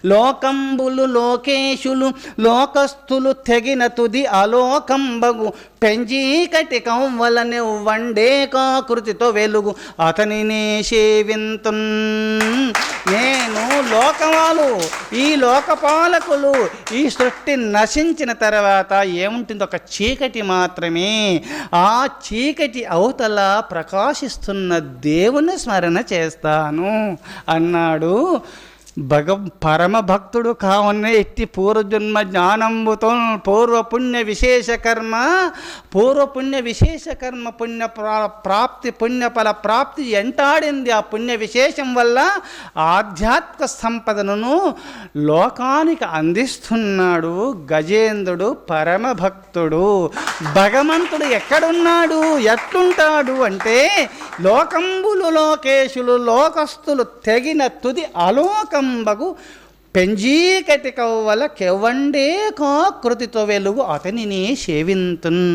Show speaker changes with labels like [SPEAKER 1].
[SPEAKER 1] లోకంబులు లోకేశులు లోకస్థులు తెగిన తుది అలోకంబగు పెంజీకటి కవ్వలని వండే కాకృతితో వెలుగు అతనినే సేవింతున్. నేను లోకవాలు, ఈ లోకపాలకులు, ఈ సృష్టి నశించిన తర్వాత ఏముంటుంది? ఒక చీకటి మాత్రమే. ఆ చీకటి అవతల ప్రకాశిస్తున్న దేవుని స్మరణ చేస్తాను అన్నాడు. పరమభక్తుడు కావున ఎట్టి పూర్వజన్మ జ్ఞానంబుతో పూర్వపుణ్య విశేష కర్మ పుణ్య ప్రాప్తి పుణ్యఫల ప్రాప్తి ఎంటాడింది. ఆ పుణ్య విశేషం వల్ల ఆధ్యాత్మిక సంపదను లోకానికి అందిస్తున్నాడు గజేంద్రుడు పరమభక్తుడు. భగవంతుడు ఎక్కడున్నాడు, ఎట్లుంటాడు అంటే లోకంబులు లోకేశులు లోకస్తులు తెగిన తుది అలోకంబగు పెంజీకటి కవ్వల కెవ్వండే కాకృతితో వెలుగు అతనిని సేవింతున్.